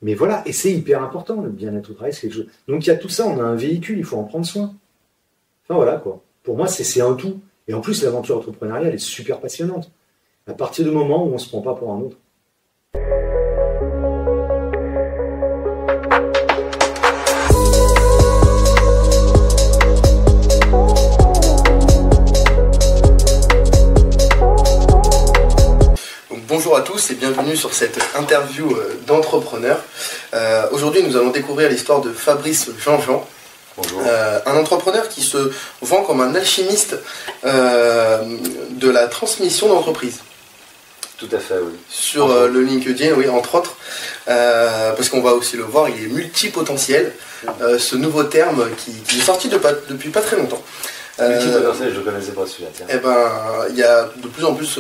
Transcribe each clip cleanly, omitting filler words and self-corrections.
Mais voilà, et c'est hyper important, le bien-être au travail, c'est quelque chose. Donc il y a tout ça, on a un véhicule, il faut en prendre soin. Enfin voilà quoi. Pour moi, c'est un tout. Et en plus, l'aventure entrepreneuriale est super passionnante. À partir du moment où on ne se prend pas pour un autre. Bonjour à tous et bienvenue sur cette interview d'entrepreneur. Aujourd'hui, nous allons découvrir l'histoire de Fabrice Jean-Jean. Bonjour. Un entrepreneur qui se vend comme un alchimiste de la transmission d'entreprise. Tout à fait, oui. Sur le LinkedIn, oui, entre autres, parce qu'on va aussi le voir, il est multipotentiel. Ce nouveau terme qui est sorti depuis pas très longtemps. Multipotentiel, je ne connaissais pas celui-là. Eh ben, il y a de plus en plus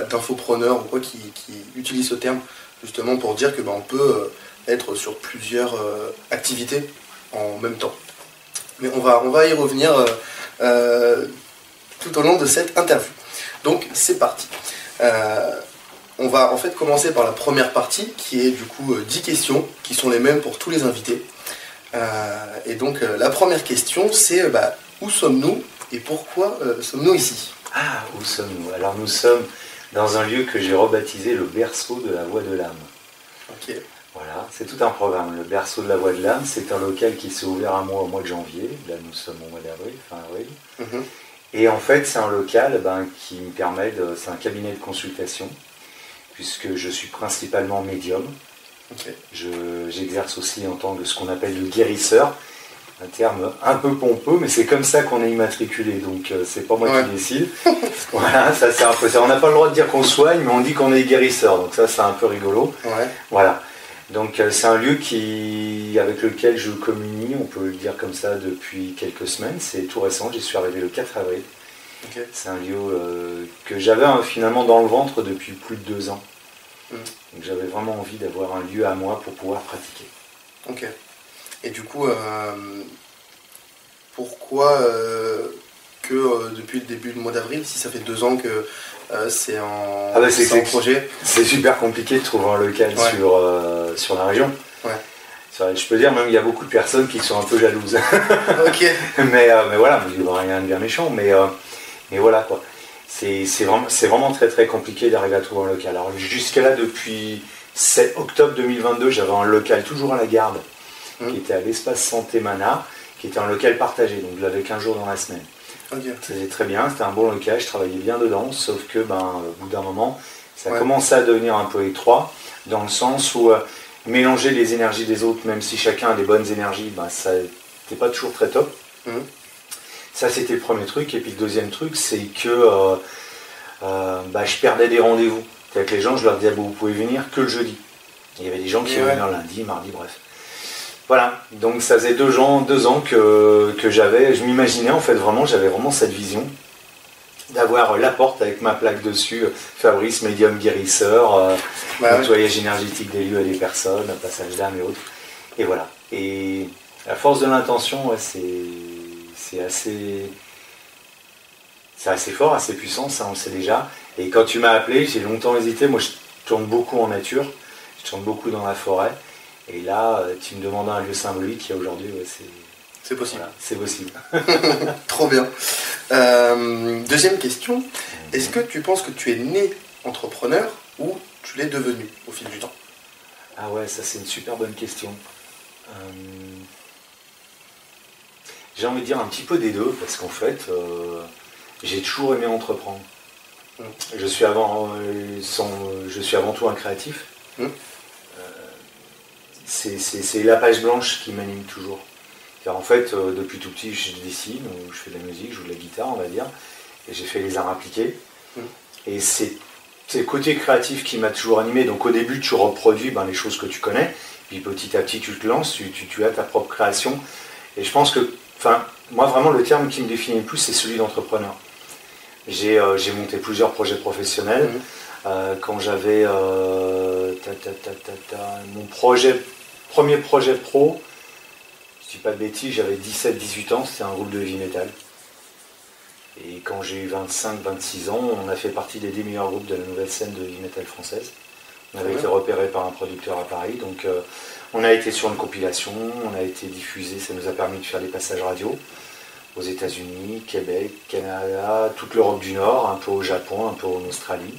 d'infopreneurs ou quoi qui utilisent ce terme justement pour dire que on peut être sur plusieurs activités en même temps. Mais on va y revenir tout au long de cette interview. Donc c'est parti. On va en fait commencer par la première partie qui est du coup 10 questions qui sont les mêmes pour tous les invités. Et donc la première question c'est où sommes-nous et pourquoi sommes-nous ici? Ah, où sommes-nous? Alors nous sommes dans un lieu que j'ai rebaptisé le berceau de la voix de l'âme. Ok. Voilà, c'est tout un programme. Le berceau de la voix de l'âme, c'est un local qui s'est ouvert à moi au mois de janvier. Là, nous sommes au mois d'avril, fin avril. Mm-hmm. Et en fait, c'est un local qui me permet c'est un cabinet de consultation, puisque je suis principalement médium. Okay. J'exerce aussi en tant que ce qu'on appelle le guérisseur. Un terme un peu pompeux, mais c'est comme ça qu'on est immatriculé, donc c'est pas moi qui décide. Voilà, ça c'est un peu ça. On n'a pas le droit de dire qu'on soigne, mais on dit qu'on est guérisseur, donc ça c'est un peu rigolo. Ouais. Voilà. Donc c'est un lieu avec lequel je communie, on peut le dire comme ça, depuis quelques semaines. C'est tout récent, j'y suis arrivé le 4 avril. Okay. C'est un lieu que j'avais finalement dans le ventre depuis plus de 2 ans. Donc j'avais vraiment envie d'avoir un lieu à moi pour pouvoir pratiquer. Ok. Et du coup, pourquoi depuis le début du mois d'avril, si ça fait 2 ans que c'est en projet? C'est super compliqué de trouver un local sur la région. Ouais. Je peux dire même qu'il y a beaucoup de personnes qui sont un peu jalouses. Ok. mais voilà, il n'y a rien de bien méchant, mais voilà quoi. C'est vraiment très très compliqué d'arriver à trouver un local. Alors jusqu'à là, depuis octobre 2022, j'avais un local toujours à la Garde, qui était à l'espace Santé Mana, qui était un local partagé, donc je l'avais 15 jours dans la semaine. Okay. C'était très bien, c'était un bon local, je travaillais bien dedans, sauf que au bout d'un moment, ça commençait à devenir un peu étroit, dans le sens où mélanger les énergies des autres, même si chacun a des bonnes énergies, ça n'était pas toujours très top. Ça c'était le premier truc, et puis le deuxième truc, c'est que je perdais des rendez-vous. Avec les gens, je leur disais, vous pouvez venir que le jeudi. Et il y avait des gens qui venaient lundi, mardi, bref. Voilà, donc ça faisait 2 ans que je m'imaginais en fait vraiment, j'avais vraiment cette vision d'avoir la porte avec ma plaque dessus, Fabrice, médium guérisseur, nettoyage énergétique des lieux et des personnes, passage d'âme et autres. Et voilà. Et la force de l'intention, c'est assez fort, assez puissant, ça on le sait déjà. Et quand tu m'as appelé, j'ai longtemps hésité, moi je tourne beaucoup en nature, je tourne beaucoup dans la forêt. Et là, tu me demandes un lieu symbolique, et aujourd'hui, c'est possible. Voilà, c'est possible. Trop bien. Deuxième question, est-ce que tu penses que tu es né entrepreneur ou tu l'es devenu au fil du temps? Ah ouais, ça c'est une super bonne question. J'ai envie de dire un petit peu des deux, parce qu'en fait, j'ai toujours aimé entreprendre. Je suis avant tout un créatif. C'est la page blanche qui m'anime toujours. Car en fait, depuis tout petit, je dessine, je fais de la musique, je joue de la guitare, on va dire, et j'ai fait les arts appliqués. Et c'est le côté créatif qui m'a toujours animé. Donc au début, tu reproduis les choses que tu connais, puis petit à petit, tu te lances, tu as ta propre création. Et je pense que, moi vraiment, le terme qui me définit le plus, c'est celui d'entrepreneur. J'ai monté plusieurs projets professionnels. Quand j'avais mon premier projet pro, je dis pas de bêtises, j'avais 17-18 ans, c'était un groupe de heavy metal. Et quand j'ai eu 25-26 ans, on a fait partie des 10 meilleurs groupes de la nouvelle scène de heavy metal française. On avait été repéré par un producteur à Paris, donc on a été sur une compilation, on a été diffusé, ça nous a permis de faire des passages radio aux États-Unis, Québec, Canada, toute l'Europe du Nord, un peu au Japon, un peu en Australie.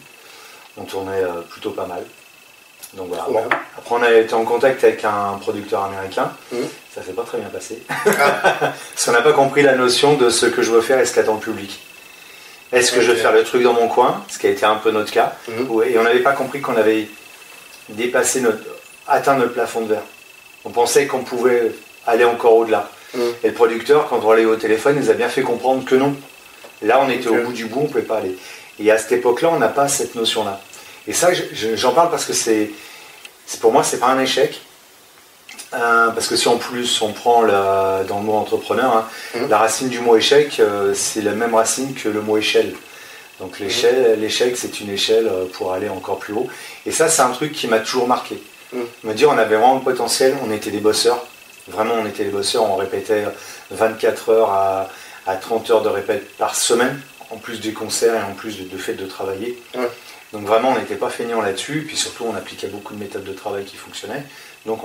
On tournait plutôt pas mal. Donc voilà. Bon. Après on a été en contact avec un producteur américain, ça s'est pas très bien passé. Parce qu'on n'a pas compris la notion de ce que je veux faire et ce qu'attend le public. Est-ce que je veux faire le truc dans mon coin, ce qui a été un peu notre cas, et on n'avait pas compris qu'on avait atteint notre plafond de verre. On pensait qu'on pouvait aller encore au-delà. Et le producteur, quand on allait au téléphone, il nous a bien fait comprendre que non. Là on était au bout du bout, on ne pouvait pas aller. Et à cette époque-là, on n'a pas cette notion-là. Et ça, j'en parle parce que pour moi, c'est pas un échec. Parce que si en plus on prend dans le mot entrepreneur, la racine du mot échec, c'est la même racine que le mot échelle. Donc l'échec, c'est une échelle pour aller encore plus haut. Et ça, c'est un truc qui m'a toujours marqué. Me dire, on avait vraiment le potentiel, on était des bosseurs. Vraiment, on était des bosseurs, on répétait 24 heures à 30 heures de répète par semaine, en plus des concerts et en plus de fait de travailler. Donc vraiment, on n'était pas feignants là-dessus, et puis surtout, on appliquait beaucoup de méthodes de travail qui fonctionnaient. Donc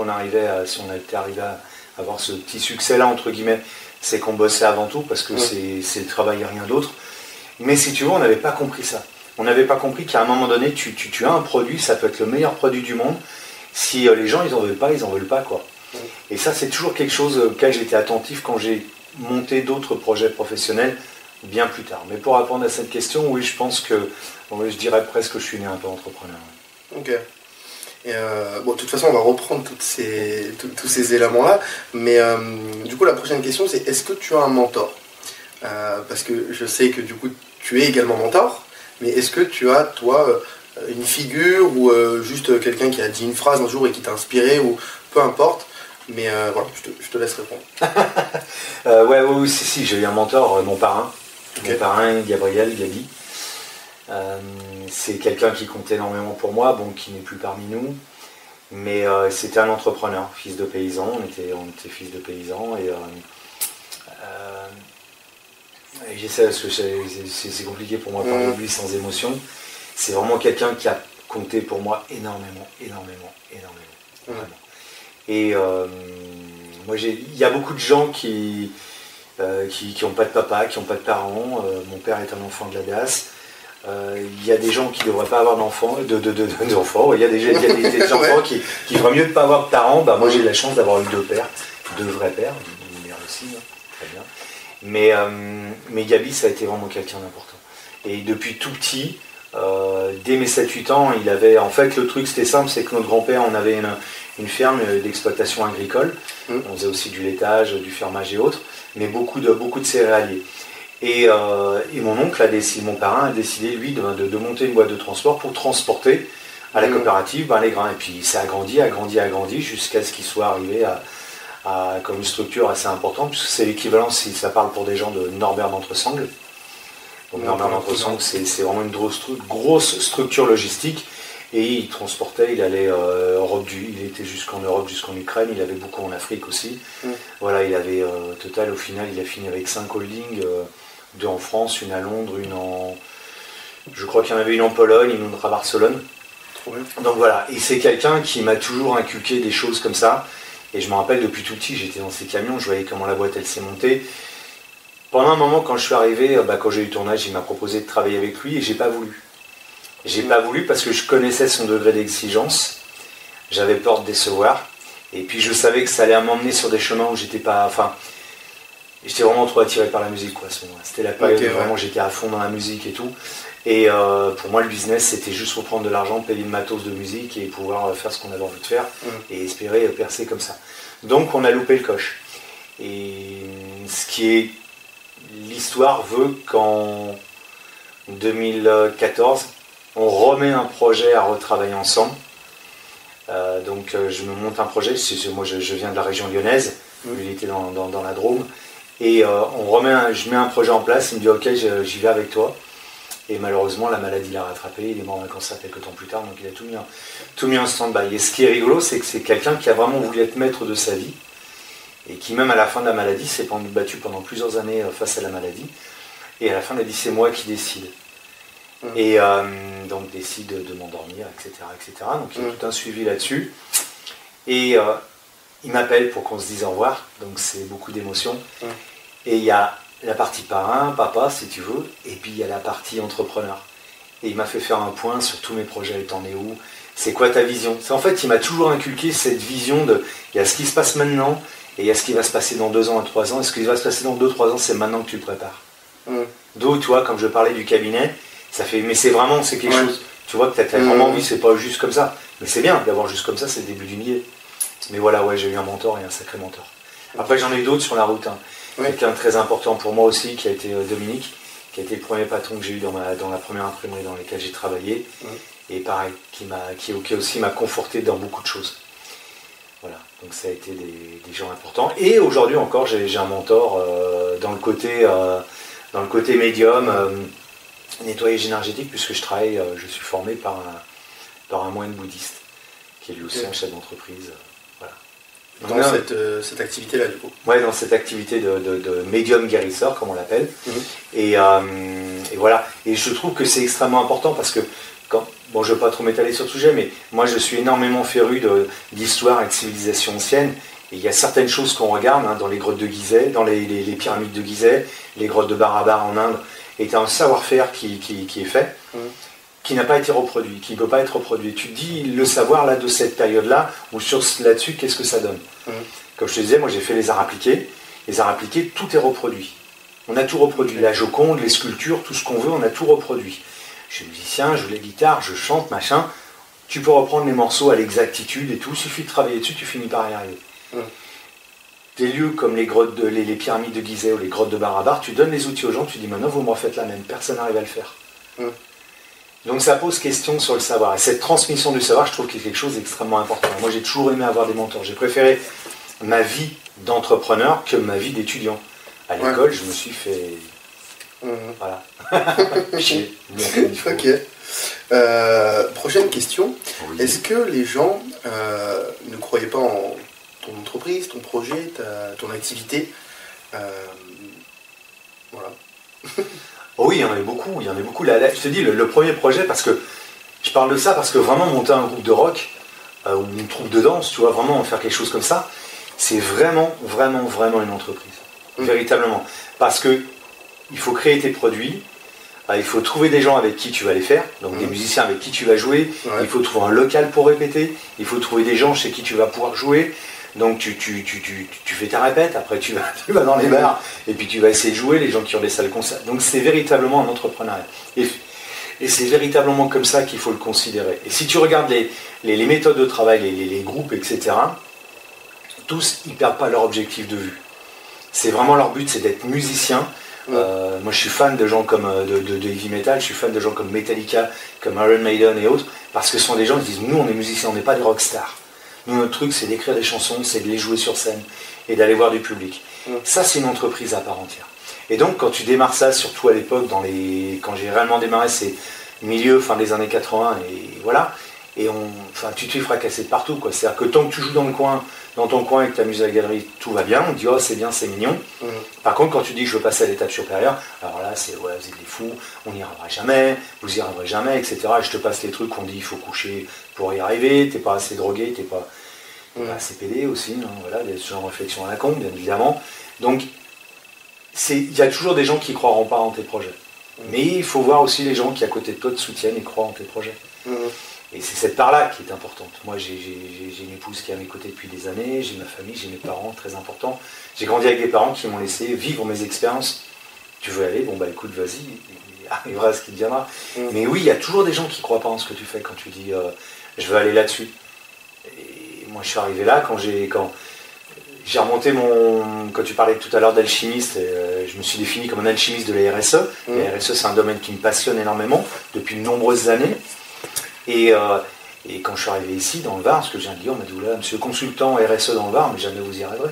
si on était arrivé à avoir ce petit succès-là, entre guillemets, c'est qu'on bossait avant tout, parce que c'est le travail et rien d'autre. Mais si tu veux, on n'avait pas compris ça. On n'avait pas compris qu'à un moment donné, tu as un produit, ça peut être le meilleur produit du monde. Si les gens, ils en veulent pas, quoi. Et ça, c'est toujours quelque chose auquel j'étais attentif quand j'ai monté d'autres projets professionnels bien plus tard. Mais pour répondre à cette question, oui, je pense que je dirais presque que je suis né un peu entrepreneur. Ok. Et de toute façon, on va reprendre tous ces éléments-là. Mais du coup, la prochaine question, c'est est-ce que tu as un mentor ? Parce que je sais que du coup, tu es également mentor. Mais est-ce que tu as, toi, une figure ou juste quelqu'un qui a dit une phrase un jour et qui t'a inspiré ou peu importe. Mais voilà, je te laisse répondre. Oui, si, j'ai eu un mentor, mon parrain. Mon parrain, Gabi. C'est quelqu'un qui comptait énormément pour moi, qui n'est plus parmi nous. Mais c'était un entrepreneur, fils de paysan. On était fils de paysan. Et j'essaie, parce que c'est compliqué pour moi de parler de lui sans émotion. C'est vraiment quelqu'un qui a compté pour moi énormément. Vraiment. Et moi, il y a beaucoup de gens qui n'ont pas de papa, qui n'ont pas de parents. Mon père est un enfant de la DAS. Il y a des gens qui ne devraient pas avoir d'enfants, d'enfants. Il y a des enfants qui devraient mieux de ne pas avoir de parents. Moi, j'ai eu la chance d'avoir eu deux vrais pères, une mère aussi, très bien. Mais Gabi, ça a été vraiment quelqu'un d'important. Et depuis tout petit, dès mes 7-8 ans, il avait... En fait, le truc, c'était simple, c'est que notre grand-père, on avait une ferme d'exploitation agricole. On faisait aussi du laitage, du fermage et autres, mais beaucoup de céréaliers. Et mon oncle mon parrain a décidé, lui, de monter une boîte de transport pour transporter à la coopérative les grains. Et puis ça a grandi, jusqu'à ce qu'il soit arrivé à comme une structure assez importante, puisque c'est l'équivalent, si ça parle pour des gens, de Norbert d'Entresangles. Donc Norbert d'Entresangles, c'est vraiment une grosse structure logistique. Et il transportait, il allait il était jusqu'en Europe, jusqu'en Ukraine, il avait beaucoup en Afrique aussi. Voilà, il avait au total, au final, il a fini avec 5 holdings, 2 en France, une à Londres, je crois qu'il y en avait une en Pologne, une autre à Barcelone. Donc voilà, et c'est quelqu'un qui m'a toujours inculqué des choses comme ça. Et je me rappelle, depuis tout petit, j'étais dans ces camions, je voyais comment la boîte, elle s'est montée. Pendant un moment, quand je suis arrivé, quand j'ai eu le tournage, il m'a proposé de travailler avec lui et j'ai pas voulu. J'ai pas voulu parce que je connaissais son degré d'exigence, j'avais peur de décevoir, et puis je savais que ça allait m'emmener sur des chemins où j'étais vraiment trop attiré par la musique, quoi, à ce moment-là. C'était la période où vraiment j'étais à fond dans la musique et tout. Et pour moi, le business, c'était juste pour prendre de l'argent, payer le matos de musique et pouvoir faire ce qu'on avait envie de faire et espérer percer comme ça. Donc on a loupé le coche. Et l'histoire veut qu'en 2014, on remet un projet à retravailler ensemble. Je me monte un projet, moi je viens de la région lyonnaise, il était dans la Drôme, et je mets un projet en place, il me dit ok, j'y vais avec toi. Et malheureusement, la maladie l'a rattrapé, il est mort d'un cancer quelques temps plus tard, donc il a tout mis en stand-by. Et ce qui est rigolo, c'est que c'est quelqu'un qui a vraiment voulu être maître de sa vie, et qui même à la fin de la maladie s'est battu pendant plusieurs années face à la maladie, et à la fin il a dit c'est moi qui décide. Et donc décide de m'endormir, etc., etc. Donc il y a tout un suivi là-dessus. Et il m'appelle pour qu'on se dise au revoir, donc c'est beaucoup d'émotions. Et il y a la partie parrain, papa si tu veux, et puis il y a la partie entrepreneur. Et il m'a fait faire un point sur tous mes projets, t'en es où, c'est quoi ta vision. En fait, il m'a toujours inculqué cette vision de, il y a ce qui se passe maintenant, et il y a ce qui va se passer dans 2 ans et 3 ans, et ce qui va se passer dans 2-3 ans, c'est maintenant que tu le prépares. D'où, tu vois, comme je parlais du cabinet, ça fait, mais c'est quelque chose, tu vois, que tu as vraiment envie, c'est pas juste comme ça. Mais c'est bien d'avoir juste comme ça, c'est le début d'une idée. Mais voilà, ouais, j'ai eu un mentor et un sacré mentor. Après, j'en ai eu d'autres sur la route. Quelqu'un de très important pour moi aussi, qui a été Dominique, qui a été le premier patron que j'ai eu dans la première imprimerie dans laquelle j'ai travaillé. Et pareil, qui aussi m'a conforté dans beaucoup de choses. Voilà, donc ça a été des gens importants. Et aujourd'hui encore, j'ai un mentor dans le côté médium, nettoyage énergétique, puisque je suis formé par un moine bouddhiste, qui est lui aussi un chef d'entreprise. Dans cette activité-là, du coup. Ouais, dans cette activité de médium guérisseur, comme on l'appelle. Et voilà. Et je trouve que c'est extrêmement important parce que, je ne veux pas trop m'étaler sur le sujet, mais moi je suis énormément féru d'histoire et de civilisation ancienne. Et il y a certaines choses qu'on regarde dans les grottes de Gizeh, dans les pyramides de Gizeh, les grottes de Barabar en Inde, et tu as un savoir-faire qui est fait, qui n'a pas été reproduit, qui ne peut pas être reproduit. Tu te dis, le savoir là de cette période-là, ou là-dessus, qu'est-ce que ça donne? Comme je te disais, moi j'ai fait les arts appliqués. Les arts appliqués, tout est reproduit. On a tout reproduit. La Joconde, les sculptures, tout ce qu'on veut, on a tout reproduit. Je suis musicien, je joue la guitare, je chante, machin. Tu peux reprendre les morceaux à l'exactitude et tout. Il suffit de travailler dessus, tu finis par y arriver. Des lieux comme les pyramides de Gizeh ou les grottes de Barabar, tu donnes les outils aux gens, tu dis maintenant vous me refaites la même. Personne n'arrive à le faire. Donc ça pose question sur le savoir. Et cette transmission du savoir, je trouve qu'il y a quelque chose d'extrêmement important. Moi j'ai toujours aimé avoir des mentors. J'ai préféré ma vie d'entrepreneur que ma vie d'étudiant. À l'école, je me suis fait... Voilà. Ok. Prochaine question. Oui. Est-ce que les gens ne croyaient pas en ton entreprise, ton projet, ton activité Voilà. Oh oui, il y en avait beaucoup. Là, je te dis, le premier projet, parce que je parle de ça, parce que vraiment monter un groupe de rock, ou une troupe de danse, tu vois, vraiment faire quelque chose comme ça, c'est vraiment une entreprise. Véritablement. Parce que il faut créer tes produits, il faut trouver des gens avec qui tu vas les faire, donc des musiciens avec qui tu vas jouer, il faut trouver un local pour répéter, il faut trouver des gens chez qui tu vas pouvoir jouer, donc tu fais ta répète, après tu vas dans les bars, et puis tu vas essayer de jouer, les gens qui ont des salles concerts. Donc c'est véritablement un entrepreneuriat. Et c'est véritablement comme ça qu'il faut le considérer. Et si tu regardes les méthodes de travail, les groupes, etc., tous, ils ne perdent pas leur objectif de vue. C'est vraiment leur but, c'est d'être musicien. Moi je suis fan de gens comme de heavy metal, je suis fan de gens comme Metallica, comme Iron Maiden et autres, parce que ce sont des gens qui disent nous on est musiciens, on n'est pas des rockstars. Nous notre truc c'est d'écrire des chansons, c'est de les jouer sur scène et d'aller voir du public. Ça c'est une entreprise à part entière. Et donc quand tu démarres ça, surtout à l'époque, quand j'ai réellement démarré, c'est fin des années 80 et voilà. Et tu te fais fracasser de partout, quoi. C'est-à-dire que tant que tu joues dans ton coin et que tu amuses à la galerie, tout va bien, on te dit oh c'est bien, c'est mignon. Par contre quand tu dis que je veux passer à l'étape supérieure, alors là c'est vous êtes des fous, on n'y arrivera jamais, vous y arriverez jamais, etc. Et je te passe les trucs qu'on dit il faut coucher pour y arriver, t'es pas assez drogué, t'es pas assez pédé aussi, voilà, il y a ce genre de réflexion à la con, bien évidemment. Donc il y a toujours des gens qui croiront pas en tes projets. Mais il faut voir aussi les gens qui à côté de toi te soutiennent et croient en tes projets. Et c'est cette part-là qui est importante. Moi, j'ai une épouse qui est à mes côtés depuis des années, j'ai ma famille, j'ai mes parents, très importants. J'ai grandi avec des parents qui m'ont laissé vivre mes expériences. Tu veux aller, écoute, vas-y, il arrivera ce qui te viendra. Mais oui, il y a toujours des gens qui ne croient pas en ce que tu fais quand tu dis je veux aller là-dessus. Et moi, je suis arrivé là quand j'ai remonté quand tu parlais tout à l'heure d'alchimiste, je me suis défini comme un alchimiste de la RSE. La RSE, c'est un domaine qui me passionne énormément depuis de nombreuses années. Et quand je suis arrivé ici, dans le Var, ce que je viens de dire, on m'a dit là, monsieur consultant RSE dans le Var, mais jamais vous y arriverez.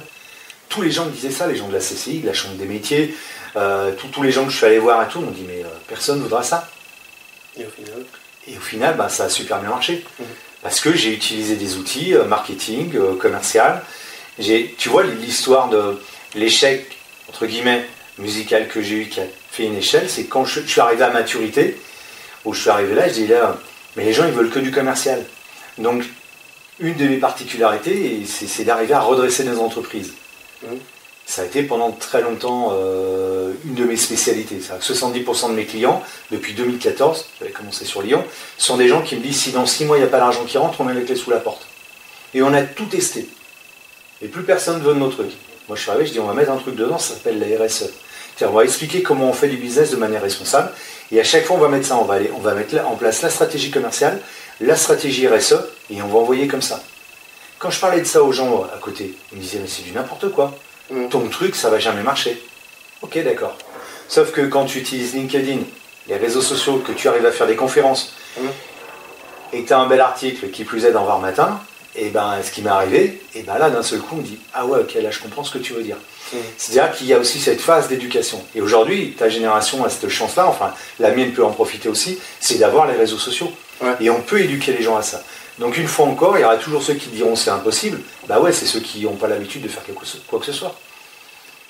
Tous les gens me disaient ça, les gens de la CCI, de la Chambre des métiers, tous les gens que je suis allé voir et tout, m'ont dit mais personne ne voudra ça. Et au final, ça a super bien marché. Parce que j'ai utilisé des outils, marketing, commercial. Tu vois l'histoire de l'échec, entre guillemets, musical que j'ai eu, qui a fait une échelle, c'est quand je suis arrivé à maturité. où je suis arrivé là, je dis là, mais les gens ils veulent que du commercial. Donc une de mes particularités, c'est d'arriver à redresser des entreprises. Ça a été pendant très longtemps une de mes spécialités. 70% de mes clients, depuis 2014, j'avais commencé sur Lyon, sont des gens qui me disent si dans 6 mois il n'y a pas d'argent qui rentre, on met les clés sous la porte. Et on a tout testé. Et plus personne veut de nos trucs. Moi je suis arrivé, je dis on va mettre un truc dedans, ça s'appelle la RSE. On va expliquer comment on fait du business de manière responsable. Et à chaque fois on va mettre ça, on va mettre en place la stratégie commerciale, la stratégie RSE, et on va envoyer comme ça. Quand je parlais de ça aux gens à côté, ils me disaient mais c'est du n'importe quoi. Ton truc, ça va jamais marcher. Ok, d'accord. Sauf que quand tu utilises LinkedIn, les réseaux sociaux, que tu arrives à faire des conférences, et que tu as un bel article, qui plus est dans Var Matin, et ben ce qui m'est arrivé, et ben là d'un seul coup on me dit ah ouais ok là je comprends ce que tu veux dire. C'est-à-dire qu'il y a aussi cette phase d'éducation. Et aujourd'hui, ta génération a cette chance-là, enfin la mienne peut en profiter aussi, c'est d'avoir les réseaux sociaux. Et on peut éduquer les gens à ça. Donc une fois encore, il y aura toujours ceux qui diront c'est impossible. Bah ouais, c'est ceux qui n'ont pas l'habitude de faire quoi que ce soit.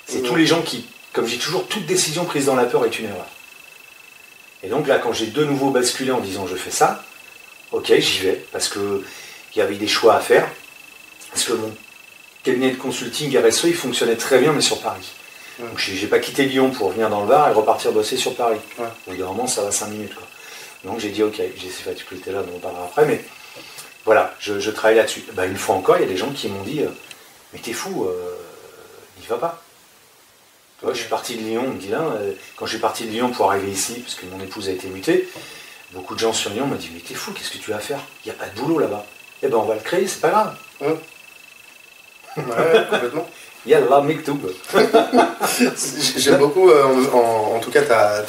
C'est tous les gens qui, comme je dis toujours, toute décision prise dans la peur est une erreur. Et donc là, quand j'ai de nouveau basculé en disant je fais ça, ok, j'y vais, parce qu'il y avait des choix à faire. Parce que mon cabinet de consulting RSE, il fonctionnait très bien, mais sur Paris. Donc j'ai pas quitté Lyon pour venir dans le Var et repartir bosser sur Paris. Au bout d'un moment, ça va 5 minutes, quoi. Donc j'ai dit ok, j'ai ces facultés-là, dont on parlera après, mais voilà, je travaille là-dessus. Bah, une fois encore, il y a des gens qui m'ont dit mais t'es fou, n'y va pas. Tu vois, je suis parti de Lyon, on me dit là, quand je suis parti de Lyon pour arriver ici, parce que mon épouse a été mutée, beaucoup de gens sur Lyon m'ont dit mais t'es fou, qu'est-ce que tu vas faire? Il n'y a pas de boulot là-bas. Eh ben on va le créer, c'est pas grave. Ouais, complètement. Yallah, miktoub. J'aime beaucoup, en tout cas, ta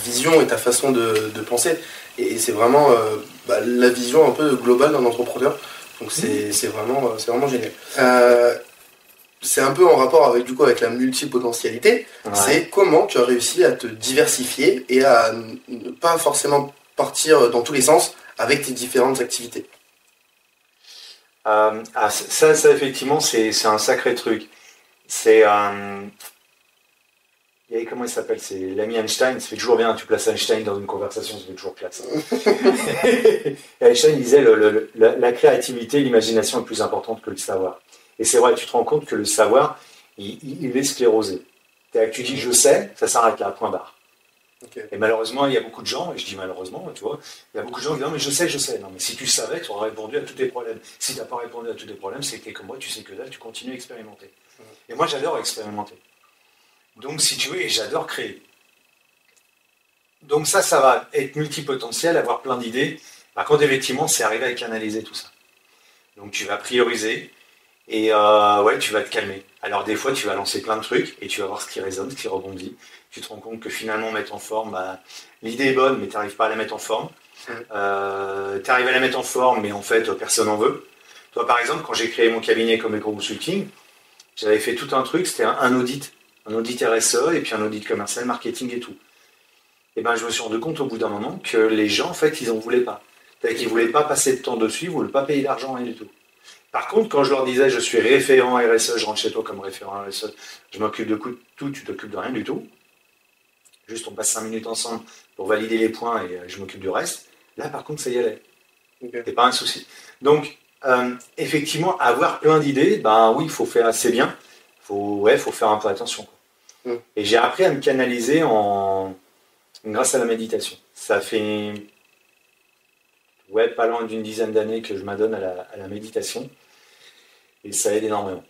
vision et ta façon de penser. Et c'est vraiment la vision un peu globale d'un entrepreneur. Donc c'est vraiment génial. C'est un peu en rapport avec, avec la multipotentialité. C'est comment tu as réussi à te diversifier et à ne pas forcément partir dans tous les sens avec tes différentes activités. Ça effectivement, c'est un sacré truc. C'est comment il s'appelle? C'est l'ami Einstein. Ça fait toujours bien. Tu places Einstein dans une conversation, ça fait toujours classe. Et Einstein disait la créativité, l'imagination est plus importante que le savoir. Et c'est vrai, tu te rends compte que le savoir, il est sclérosé. Tu dis je sais, ça s'arrête là, point barre. Et malheureusement, il y a beaucoup de gens, et je dis malheureusement, tu vois, il y a beaucoup de gens qui disent non mais je sais. Non mais si tu savais, tu aurais répondu à tous tes problèmes. Si tu n'as pas répondu à tous tes problèmes, c'est que t'es comme moi, tu sais que là, tu continues à expérimenter. Et moi, j'adore expérimenter. Donc, si tu veux, et j'adore créer. Donc ça va être multipotentiel, avoir plein d'idées. Par contre, effectivement, c'est arriver à canaliser tout ça. Donc, tu vas prioriser et tu vas te calmer. Alors, des fois, tu vas lancer plein de trucs et tu vas voir ce qui résonne, ce qui rebondit. Tu te rends compte que finalement, mettre en forme, l'idée est bonne, mais tu n'arrives pas à la mettre en forme. Tu arrives à la mettre en forme, mais en fait, personne n'en veut. Toi, par exemple, quand j'ai créé mon cabinet comme Eco-Consulting, j'avais fait tout un truc, c'était un audit RSE et puis un audit commercial, marketing et tout. Et ben, je me suis rendu compte au bout d'un moment que les gens, en fait, ils n'en voulaient pas. C'est-à-dire qu'ils ne voulaient pas passer de temps dessus, ils ne voulaient pas payer d'argent, rien du tout. Par contre, quand je leur disais, je suis référent RSE, je rentre chez toi comme référent RSE, je m'occupe de tout, tu t'occupes de rien du tout. Juste, on passe 5 minutes ensemble pour valider les points et je m'occupe du reste. Là, par contre, ça y allait. C'est pas un souci. Donc, effectivement, avoir plein d'idées, oui, il faut faire assez bien. Faut faire un peu attention. Et j'ai appris à me canaliser grâce à la méditation. Ça fait pas loin d'une dizaine d'années que je m'adonne à la méditation. Et ça aide énormément.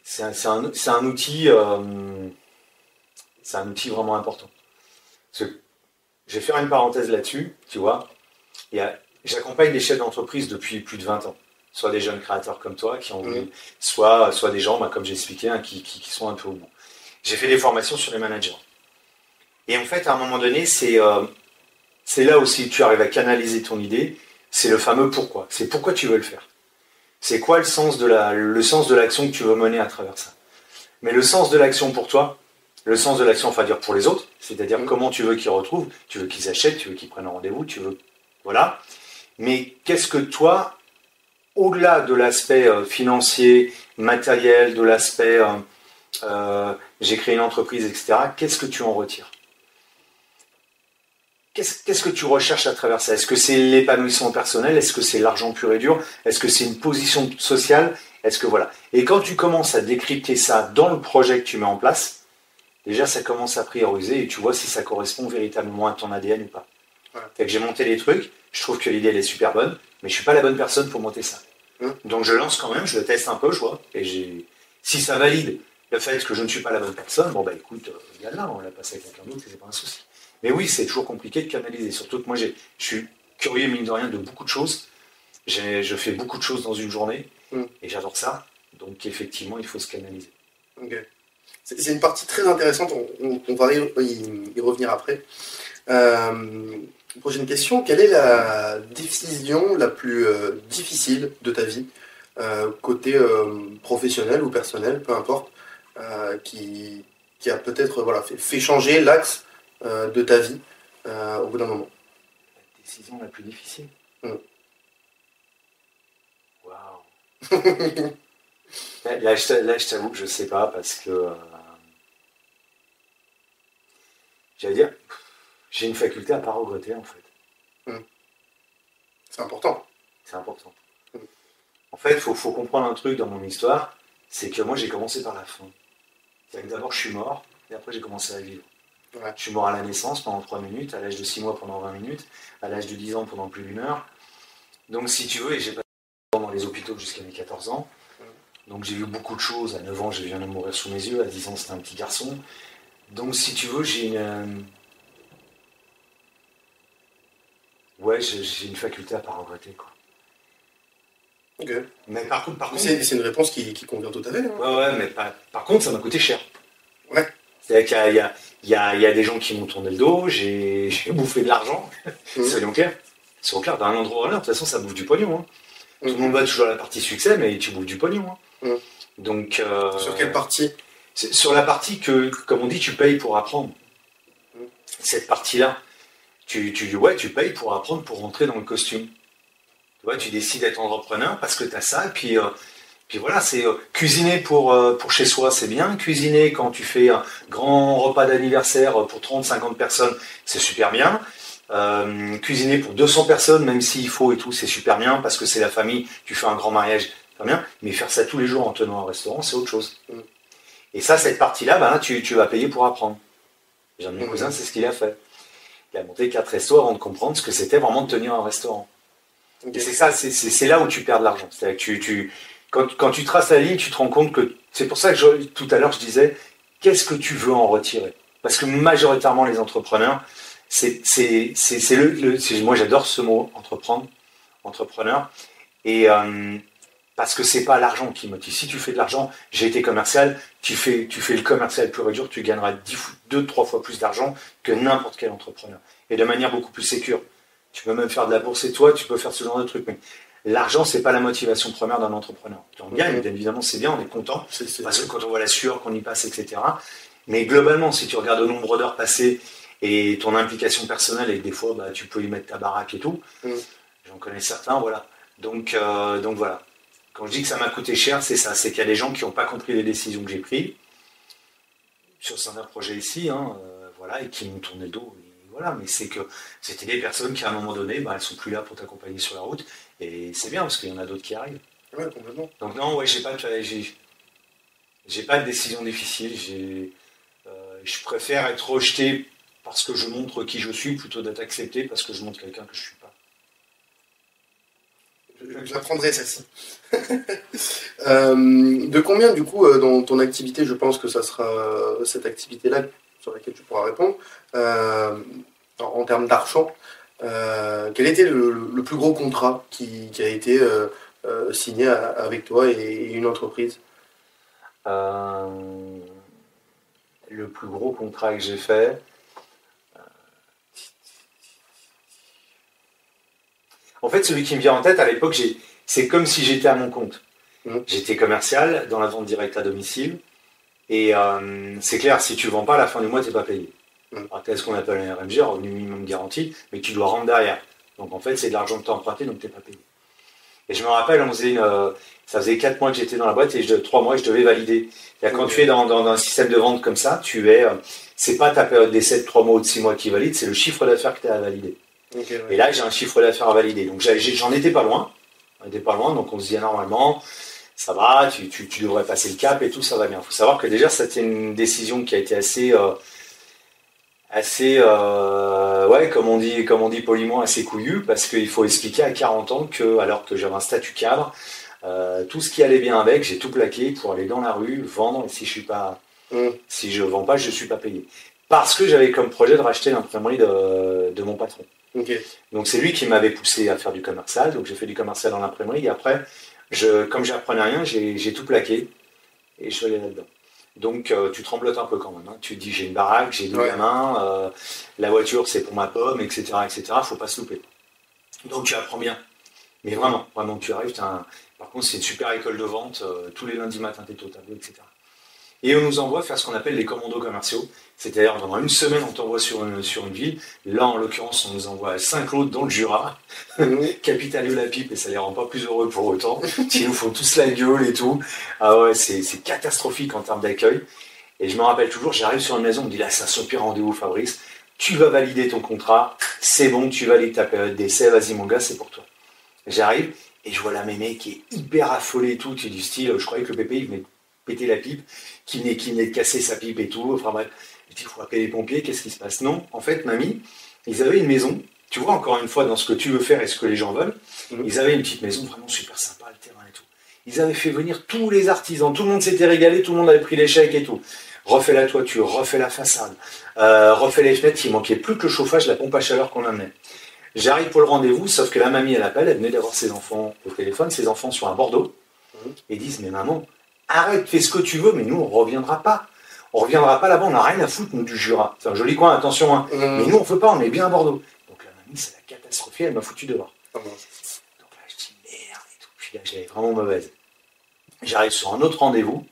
C'est un outil... c'est un outil vraiment important. Je vais faire une parenthèse là-dessus, tu vois. J'accompagne des chefs d'entreprise depuis plus de 20 ans. Soit des jeunes créateurs comme toi qui ont voulu, soit des gens, comme j'ai expliqué, qui sont un peu au bout. J'ai fait des formations sur les managers. Et en fait, à un moment donné, c'est là aussi que tu arrives à canaliser ton idée. C'est le fameux pourquoi. C'est pourquoi tu veux le faire. C'est quoi le sens de l'action que tu veux mener à travers ça. Mais le sens de l'action pour toi, le sens de l'action, enfin dire pour les autres, c'est-à-dire comment tu veux qu'ils retrouvent, tu veux qu'ils achètent, tu veux qu'ils prennent un rendez-vous, tu veux... Voilà. Mais qu'est-ce que toi, au-delà de l'aspect financier, matériel, de l'aspect j'ai créé une entreprise, etc., qu'est-ce que tu en retires? qu'est-ce que tu recherches à travers ça? Est-ce que c'est l'épanouissement personnel? Est-ce que c'est l'argent pur et dur? Est-ce que c'est une position sociale? Est-ce que voilà. Et quand tu commences à décrypter ça dans le projet que tu mets en place, déjà ça commence à prioriser et tu vois si ça correspond véritablement à ton ADN ou pas. Voilà. Fait que j'ai monté les trucs, je trouve que l'idée elle est super bonne, mais je suis pas la bonne personne pour monter ça. Donc je lance quand même, je le teste un peu, je vois, et si ça valide le fait que je ne suis pas la bonne personne, bon bah écoute, là, on l'a passé avec quelqu'un d'autre et c'est pas un souci. Mais oui, c'est toujours compliqué de canaliser, surtout que moi je suis curieux mine de rien de beaucoup de choses. Je fais beaucoup de choses dans une journée et j'adore ça, donc effectivement il faut se canaliser. Ok. C'est une partie très intéressante, on va y revenir après. Prochaine question, quelle est la décision la plus difficile de ta vie, côté professionnel ou personnel, peu importe, qui a peut-être fait changer l'axe de ta vie au bout d'un moment? La décision la plus difficile. Waouh. Là, je t'avoue que je sais pas parce que j'allais dire, j'ai une faculté à pas regretter en fait. C'est important. C'est important. En fait, il faut comprendre un truc dans mon histoire, c'est que moi j'ai commencé par la fin. C'est-à-dire que d'abord je suis mort et après j'ai commencé à vivre. Ouais. Je suis mort à la naissance pendant 3 minutes, à l'âge de 6 mois pendant 20 minutes, à l'âge de 10 ans pendant plus d'1 heure. Donc si tu veux, et j'ai passé dans les hôpitaux jusqu'à mes 14 ans. Donc j'ai vu beaucoup de choses. À 9 ans, j'ai vu un homme mourir sous mes yeux. À 10 ans, c'était un petit garçon. Donc si tu veux, j'ai une faculté à pas regretter, quoi. Ok. Mais par contre, c'est une réponse qui convient tout à fait. Hein. Ouais, mais par contre, ça m'a coûté cher. Ouais. C'est-à-dire qu'il y a des gens qui m'ont tourné le dos, j'ai bouffé de l'argent, soyons clairs. D'un endroit à l'autre, de toute façon, ça bouffe du pognon. Hein. Tout le monde va toujours à la partie succès, mais tu bouffes du pognon. Hein. Donc, sur quelle partie? Sur la partie que, comme on dit, tu payes pour apprendre. Cette partie-là, tu payes pour apprendre, pour rentrer dans le costume. Tu vois, tu décides d'être entrepreneur parce que tu as ça, et puis voilà, c'est cuisiner pour chez soi, c'est bien. Cuisiner quand tu fais un grand repas d'anniversaire pour 30-50 personnes, c'est super bien. Cuisiner pour 200 personnes, même s'il faut et tout, c'est super bien parce que c'est la famille, tu fais un grand mariage, c'est bien. Mais faire ça tous les jours en tenant un restaurant, c'est autre chose. Et ça, cette partie-là, là, tu vas payer pour apprendre. J'ai un de mes cousins, c'est ce qu'il a fait. Il a monté 4 restos avant de comprendre ce que c'était vraiment de tenir un restaurant. Okay. Et c'est ça, c'est là où tu perds de l'argent. C'est-à-dire que quand tu traces la ligne, tu te rends compte que... C'est pour ça que tout à l'heure, je disais, qu'est-ce que tu veux en retirer? Parce que majoritairement, les entrepreneurs, moi, j'adore ce mot, entrepreneur. Et parce que c'est pas l'argent qui motive. Si tu fais de l'argent, j'ai été commercial, tu fais le commercial pur et dur, tu gagneras 2-3 fois plus d'argent que n'importe quel entrepreneur. Et de manière beaucoup plus sécure. Tu peux même faire de la bourse et toi, tu peux faire ce genre de truc. Mais l'argent, c'est pas la motivation première d'un entrepreneur. Tu en gagnes, bien évidemment, c'est bien, on est content. Parce que quand on voit la sueur qu'on y passe, etc. Mais globalement, si tu regardes le nombre d'heures passées et ton implication personnelle, et que des fois, tu peux y mettre ta baraque et tout, j'en connais certains, voilà. Donc voilà. Quand je dis que ça m'a coûté cher, c'est ça. C'est qu'il y a des gens qui n'ont pas compris les décisions que j'ai prises sur certains projets ici, et qui m'ont tourné le dos. Voilà, mais c'est que c'était des personnes qui, à un moment donné, elles sont plus là pour t'accompagner sur la route. Et c'est bien, parce qu'il y en a d'autres qui arrivent. Ouais, complètement. Donc non, j'ai pas de décision difficile. Je préfère être rejeté parce que je montre qui je suis, plutôt d'être accepté parce que je montre quelqu'un que je suis pas. Je l'apprendrai celle-ci. De combien, du coup, dans ton activité, je pense que ça sera cette activité-là sur laquelle tu pourras répondre, en termes d'argent, quel était le plus gros contrat qui a été signé avec toi et une entreprise? Le plus gros contrat que j'ai fait... En fait, celui qui me vient en tête, à l'époque, c'est comme si j'étais à mon compte. J'étais commercial dans la vente directe à domicile. Et c'est clair, si tu ne vends pas, à la fin du mois, tu n'es pas payé. Alors, tu as ce qu'on appelle un RMG, revenu minimum garanti, mais tu dois rendre derrière. Donc en fait, c'est de l'argent que tu as emprunté, donc tu n'es pas payé. Et je me rappelle, Ça faisait 4 mois que j'étais dans la boîte et 3 mois je devais valider. Quand tu es dans un système de vente comme ça, c'est pas ta période d'essai de 3 mois ou de 6 mois qui valide, c'est le chiffre d'affaires que tu as à valider. Et là, j'ai un chiffre d'affaires à valider. Donc j'en étais pas loin. Donc on se dit normalement, ça va, tu devrais passer le cap et tout, ça va bien. Il faut savoir que déjà, c'était une décision qui a été assez comme on dit poliment, assez couillu, parce qu'il faut expliquer à 40 ans que, alors que j'avais un statut cadre, tout ce qui allait bien avec, j'ai tout plaqué pour aller dans la rue, vendre, et si je vends pas, je suis pas payé. Parce que j'avais comme projet de racheter l'imprimerie de mon patron. Donc c'est lui qui m'avait poussé à faire du commercial, donc j'ai fait du commercial dans l'imprimerie, et après, comme j'apprenais rien, j'ai tout plaqué, et je suis allé là-dedans. Donc tu tremblotes un peu quand même, hein. Tu te dis j'ai une baraque, j'ai 2 gamins, la voiture c'est pour ma pomme, etc. Faut pas se louper. Donc tu apprends bien. Mais vraiment, tu arrives, par contre c'est une super école de vente, tous les lundis matins t'es au tableau, etc. Et on nous envoie faire ce qu'on appelle les commandos commerciaux, c'est-à-dire pendant une semaine on t'envoie sur une ville, là en l'occurrence on nous envoie à Saint-Claude dans le Jura, capitale de la pipe, et ça les rend pas plus heureux pour autant, ils nous font tous la gueule et tout, ah ouais c'est catastrophique en termes d'accueil, et je me rappelle toujours, j'arrive sur une maison, on me dit là c'est un super rendez-vous Fabrice, tu vas valider ton contrat, c'est bon, tu valides ta période d'essai, vas-y mon gars c'est pour toi. J'arrive et je vois la mémé qui est hyper affolée et tout, c'est du style, je croyais que le PPI venait de péter la pipe, qui venait de casser sa pipe et tout, enfin bref, je dis il faut appeler les pompiers, qu'est-ce qui se passe? Non, en fait mamie, ils avaient une maison, tu vois encore une fois dans ce que tu veux faire et ce que les gens veulent, ils avaient une petite maison vraiment super sympa, le terrain et tout. Ils avaient fait venir tous les artisans, tout le monde s'était régalé, tout le monde avait pris les chèques et tout. Refait la toiture, refait la façade, refait les fenêtres, il manquait plus que le chauffage, la pompe à chaleur qu'on amenait. J'arrive pour le rendez-vous, sauf que la mamie elle appelle, elle venait d'avoir ses enfants au téléphone, ses enfants sont à Bordeaux, et disent mais maman, arrête, fais ce que tu veux, mais nous on reviendra pas. On reviendra pas là-bas, on n'a rien à foutre nous du Jura. C'est un joli coin, attention, hein. Mais nous on ne veut pas, on est bien à Bordeaux. Donc la mamie c'est la catastrophe, elle m'a foutu dehors. Donc là je dis merde et tout, puis là j'avais vraiment mauvaise. J'arrive sur un autre rendez-vous,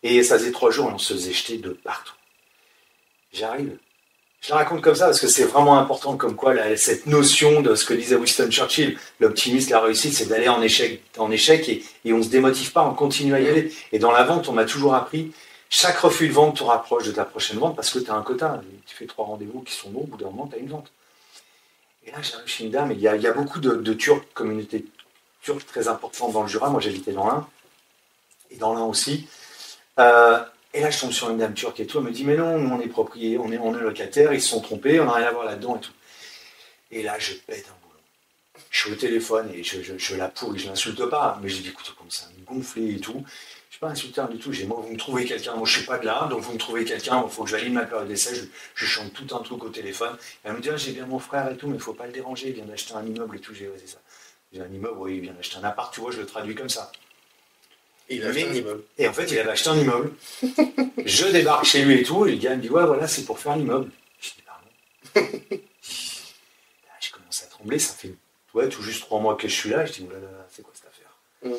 et ça faisait 3 jours et on se faisait jeter de partout. J'arrive. Je la raconte comme ça parce que c'est vraiment important, comme quoi cette notion de ce que disait Winston Churchill, l'optimisme, la réussite, c'est d'aller en échec et on ne se démotive pas, on continue à y aller. Et dans la vente, on m'a toujours appris, chaque refus de vente te rapproche de ta prochaine vente parce que tu as un quota. Tu fais 3 rendez-vous qui sont bons, au bout d'un moment, tu as une vente. Et là, j'arrive chez une dame, et il y a beaucoup de Turcs, communauté turque très importante dans le Jura. Moi, j'habitais dans l'Ain, et dans l'Ain aussi. Et là, je tombe sur une dame turque et tout. Elle me dit, mais non, nous, on est propriétaires, on est locataires, ils se sont trompés, on n'a rien à voir là-dedans et tout. Et là, je pète un boulon. Je suis au téléphone et je la pourris, je l'insulte pas. Mais je dis, écoute, comme ça, me gonfler et tout. Je ne suis pas insulteur du tout. J'ai moi, vous me trouvez quelqu'un. Moi, je ne suis pas de là, donc vous me trouvez quelqu'un. Il faut que je valide ma période d'essai. Je chante tout un truc au téléphone. Et elle me dit, ah, j'ai bien mon frère et tout, mais il ne faut pas le déranger. Il vient d'acheter un immeuble et tout. J'ai c'est ça. J'ai un immeuble, oui, il vient d'acheter un appart, tu vois, je le traduis comme ça. Il a acheté un immeuble. Et en fait, il avait acheté un immeuble. Je débarque chez lui et tout, et le gars me dit, ouais, voilà, c'est pour faire l'immeuble. Je dis, pardon. Je commence à trembler, ça fait tout juste 3 mois que je suis là. Je dis, oulala, c'est quoi cette affaire?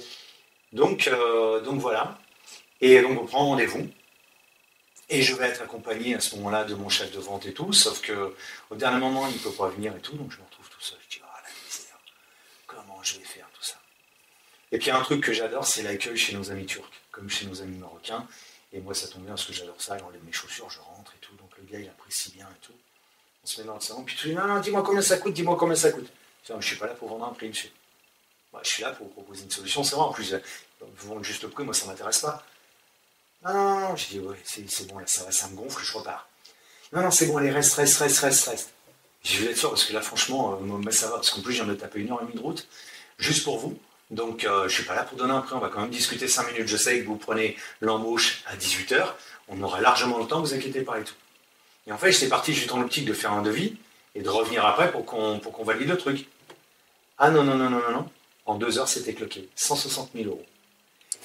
Donc voilà. Et donc on prend rendez-vous. Et je vais être accompagné à ce moment-là de mon chef de vente et tout, sauf qu'au dernier moment, il ne peut pas venir et tout, donc je me retrouve tout seul. Je dis, ah, la misère, comment je vais faire tout ça? Et puis un truc que j'adore, c'est l'accueil chez nos amis turcs, comme chez nos amis marocains. Et moi, ça tombe bien parce que j'adore ça. Il enlève mes chaussures, je rentre et tout. Donc le gars, il apprécie bien et tout. On se met dans le salon. Puis tu dis, non, dis-moi combien ça coûte, dis-moi combien ça coûte. Je ne suis pas là pour vendre un prix, monsieur. Moi, je suis là pour vous proposer une solution. C'est vrai, en plus, vous vendez juste le prix, moi, ça ne m'intéresse pas. Non. Je dis, ouais, c'est bon, là, ça me gonfle, je repars. Non, c'est bon, allez, reste. Je vais être sûr, parce que là, franchement, ça va. Parce qu'en plus, je viens de taper 1h30 de route, juste pour vous. Donc, je ne suis pas là pour donner un prix, on va quand même discuter 5 minutes. Je sais que vous prenez l'embauche à 18h, on aura largement le temps, vous inquiétez pas et tout. Et en fait, j'étais parti juste dans l'optique de faire un devis et de revenir après pour qu'on valide le truc. Ah non. En 2 heures, c'était cloqué. 160 000 euros.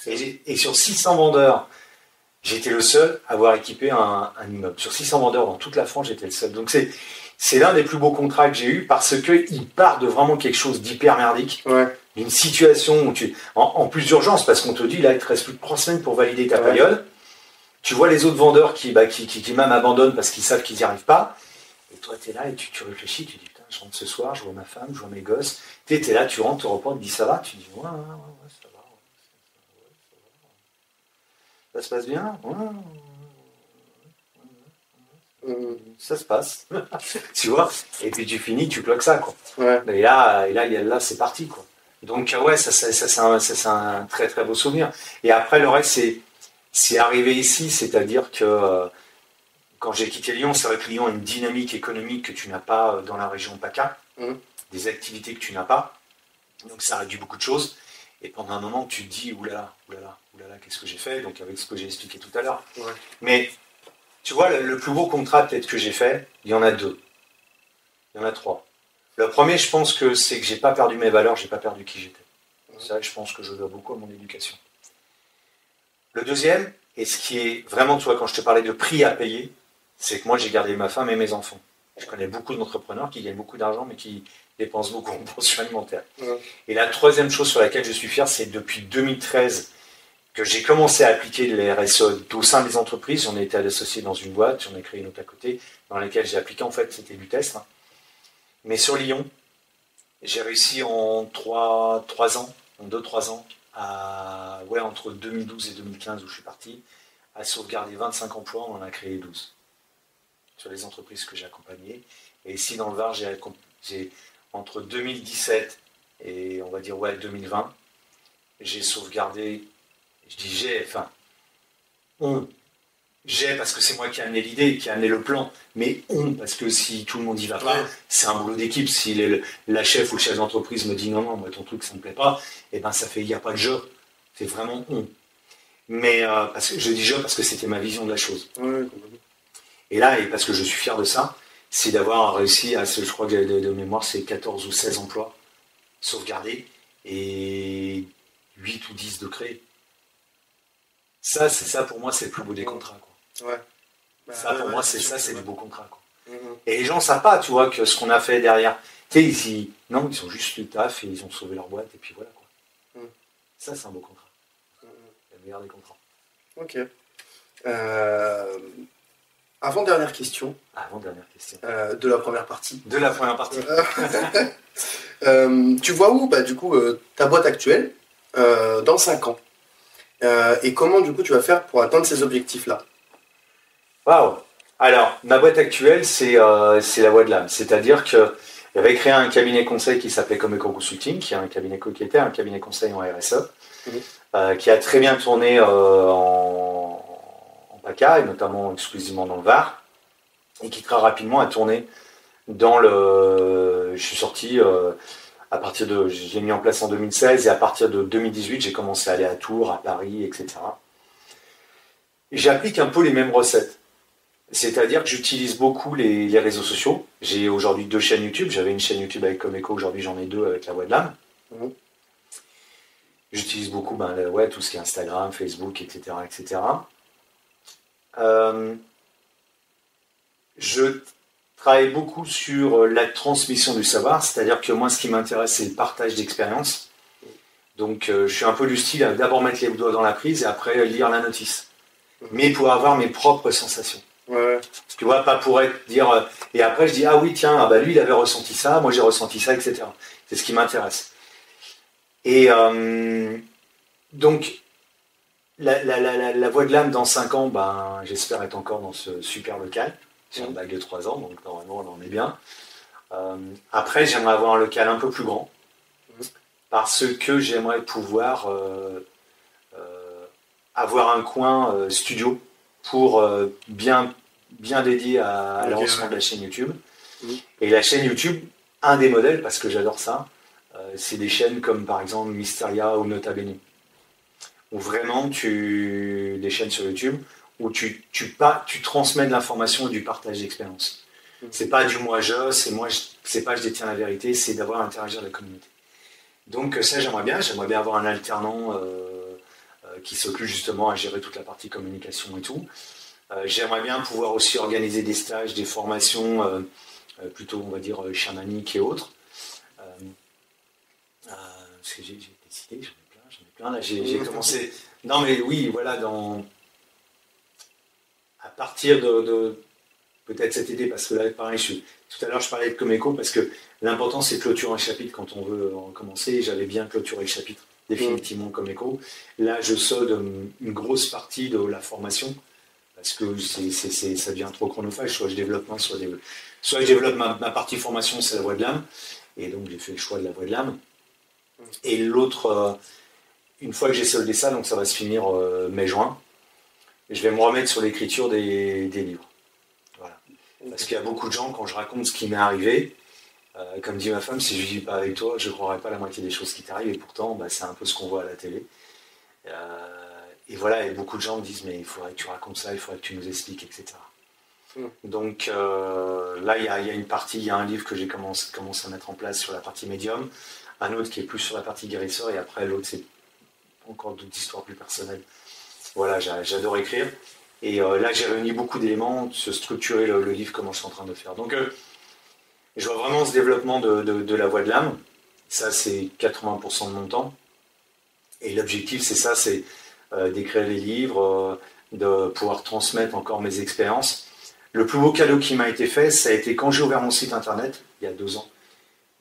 Et sur 600 vendeurs, j'étais le seul à avoir équipé un immeuble. Sur 600 vendeurs dans toute la France, j'étais le seul. Donc, c'est l'un des plus beaux contrats que j'ai eu parce qu'il part de vraiment quelque chose d'hyper merdique. Ouais. D'une situation où en plus d'urgence, parce qu'on te dit, là, il te reste plus de 3 semaines pour valider ta période. Tu vois les autres vendeurs qui même abandonnent parce qu'ils savent qu'ils n'y arrivent pas. Et toi, tu es là et tu réfléchis, tu dis, putain, je rentre ce soir, je vois ma femme, je vois mes gosses. Tu es là, tu rentres, tu reportes, tu dis, ça va? Tu dis, ouais, ça va. Ça se passe bien? Ça se passe. Tu vois? Et puis tu finis, tu cloques ça, quoi. Ouais. Et là, c'est parti, quoi. Donc, ouais, ça c'est un très très beau souvenir. Et après, le reste, c'est arrivé ici, c'est-à-dire que quand j'ai quitté Lyon, c'est vrai que Lyon a une dynamique économique que tu n'as pas dans la région PACA, des activités que tu n'as pas. Donc, ça réduit beaucoup de choses. Et pendant un moment, tu te dis, oulala, qu'est-ce que j'ai fait? Donc, avec ce que j'ai expliqué tout à l'heure. Ouais. Mais, tu vois, le plus beau contrat peut-être que j'ai fait, il y en a 2. Il y en a 3. Le premier, je pense que c'est que j'ai pas perdu mes valeurs, j'ai pas perdu qui j'étais. Ça, je pense que je dois beaucoup à mon éducation. Le deuxième, et ce qui est vraiment, tu vois, quand je te parlais de prix à payer, c'est que moi, j'ai gardé ma femme et mes enfants. Je connais beaucoup d'entrepreneurs qui gagnent beaucoup d'argent, mais qui dépensent beaucoup en pension alimentaire. Et la troisième chose sur laquelle je suis fier, c'est depuis 2013 que j'ai commencé à appliquer les RSE au sein des entreprises. J'en ai été associé dans une boîte, j'en ai créé une autre à côté, dans laquelle j'ai appliqué, en fait, c'était du test. Mais sur Lyon, j'ai réussi en 2-3 ans, entre 2012 et 2015 où je suis parti, à sauvegarder 25 emplois, on en a créé 12 sur les entreprises que j'ai accompagnées. Et ici dans le Var, j'ai entre 2017 et on va dire 2020, j'ai sauvegardé, j'ai parce que c'est moi qui ai amené l'idée, qui ai amené le plan, mais parce que si tout le monde n'y va pas, c'est un boulot d'équipe. Si la chef ou le chef d'entreprise me dit non, moi ton truc ça me plaît pas, et ben ça fait, il n'y a pas de jeu, c'est vraiment Mais parce que je dis parce que c'était ma vision de la chose. Et là, et parce que je suis fier de ça, c'est d'avoir réussi à, je crois que de mémoire, c'est 14 ou 16 emplois sauvegardés et 8 ou 10 de créés. Ça, pour moi, c'est le plus beau des contrats, quoi. Ouais. Ça, pour moi, c'est des beaux contrats, quoi. Et les gens ne savent pas, tu vois, que ce qu'on a fait derrière. Tu sais, ils ont juste le taf et ils ont sauvé leur boîte et puis voilà, quoi. Ça, c'est un beau contrat. Le meilleur des contrats. Ok. Avant-dernière question. De la première partie. Tu vois où, du coup, ta boîte actuelle dans 5 ans et comment, du coup, tu vas faire pour atteindre ces objectifs-là? Waouh! Alors, ma boîte actuelle, c'est la voie de l'âme. C'est-à-dire que j'avais créé un cabinet conseil qui s'appelait Comeco Consulting, qui était un cabinet conseil en RSE, qui a très bien tourné en PACA, et notamment exclusivement dans le Var, et qui très rapidement a tourné dans le... Je suis sorti j'ai mis en place en 2016, et à partir de 2018, j'ai commencé à aller à Tours, à Paris, etc. Et j'applique un peu les mêmes recettes. C'est-à-dire que j'utilise beaucoup les réseaux sociaux. J'ai aujourd'hui 2 chaînes YouTube. J'avais une chaîne YouTube avec Comeco, aujourd'hui j'en ai 2 avec La Voix de l'âme. J'utilise beaucoup tout ce qui est Instagram, Facebook, etc. etc. Je travaille beaucoup sur la transmission du savoir, c'est-à-dire que moi ce qui m'intéresse c'est le partage d'expérience. Donc je suis un peu du style à d'abord mettre les doigts dans la prise et après lire la notice. Mais pour avoir mes propres sensations. Tu vois, pas pour dire... et après je dis, ah oui tiens, lui il avait ressenti ça, moi j'ai ressenti ça, etc. C'est ce qui m'intéresse. Et donc, la voix de l'âme dans 5 ans, j'espère être encore dans ce super local. J'ai un bac de 3 ans, donc normalement on en est bien. Après, j'aimerais avoir un local un peu plus grand, parce que j'aimerais pouvoir avoir un coin studio pour bien dédié à lancement de la chaîne YouTube. Et la chaîne YouTube, un des modèles, parce que j'adore ça, c'est des chaînes comme par exemple Mysteria ou Nota Bene. Où vraiment, des chaînes sur YouTube, où tu transmets de l'information et du partage d'expérience. C'est pas du moi-je, c'est pas je détiens la vérité, c'est d'avoir à interagir avec la communauté. Donc ça, j'aimerais bien avoir un alternant qui s'occupe justement à gérer toute la partie communication et tout. J'aimerais bien pouvoir aussi organiser des stages, des formations, plutôt on va dire chamaniques et autres. Parce que j'ai décidé, j'en ai plein. Là, j'ai commencé... Non mais oui, voilà, à partir de peut-être cet été, parce que là, pareil, tout à l'heure, je parlais de Comeco, parce que l'important, c'est de clôturer un chapitre quand on veut en commencer, et j'avais bien clôturé le chapitre. définitivement comme écho. Là, je saude une grosse partie de la formation parce que ça devient trop chronophage. Soit je développe soit je développe ma partie formation, c'est la voix de l'âme. Et donc, j'ai fait le choix de la voix de l'âme. Et l'autre, une fois que j'ai soldé ça, donc ça va se finir mai-juin, je vais me remettre sur l'écriture des livres. Voilà. Parce qu'il y a beaucoup de gens, quand je raconte ce qui m'est arrivé, comme dit ma femme, si je ne vis pas avec toi, je ne croirais pas la moitié des choses qui t'arrivent. Et pourtant, c'est un peu ce qu'on voit à la télé. Et voilà, et beaucoup de gens me disent, mais il faudrait que tu racontes ça, il faudrait que tu nous expliques, etc. Donc là, il y a une partie, il y a un livre que j'ai commencé à mettre en place sur la partie médium, un autre qui est plus sur la partie guérisseur, et après l'autre, c'est encore d'autres histoires plus personnelles. Voilà, j'adore écrire. Et là, j'ai réuni beaucoup d'éléments, se structurer le livre, comme je suis en train de faire. Donc, je vois vraiment ce développement de la voix de l'âme. Ça, c'est 80% de mon temps. Et l'objectif, c'est ça, c'est d'écrire les livres, de pouvoir transmettre encore mes expériences. Le plus beau cadeau qui m'a été fait, ça a été quand j'ai ouvert mon site internet, il y a 2 ans.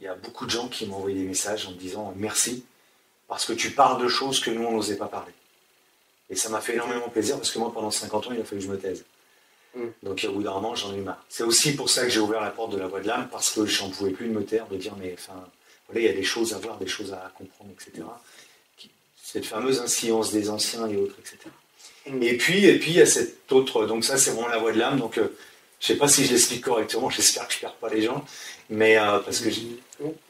Il y a beaucoup de gens qui m'ont envoyé des messages en me disant « Merci, parce que tu parles de choses que nous, on n'osait pas parler. » Et ça m'a fait énormément plaisir, parce que moi, pendant 50 ans, il a fallu que je me taise. Donc au bout d'un moment, j'en ai eu marre. C'est aussi pour ça que j'ai ouvert la porte de la voix de l'âme, parce que je n'en pouvais plus de me taire, de dire « Mais enfin, voilà, il y a des choses à voir, des choses à comprendre, etc. » Cette fameuse inscience des anciens et autres, etc. Et puis, il y a cette autre... Donc ça, c'est vraiment la voix de l'âme. Donc, je ne sais pas si je l'explique correctement. J'espère que je ne perds pas les gens. Mais parce que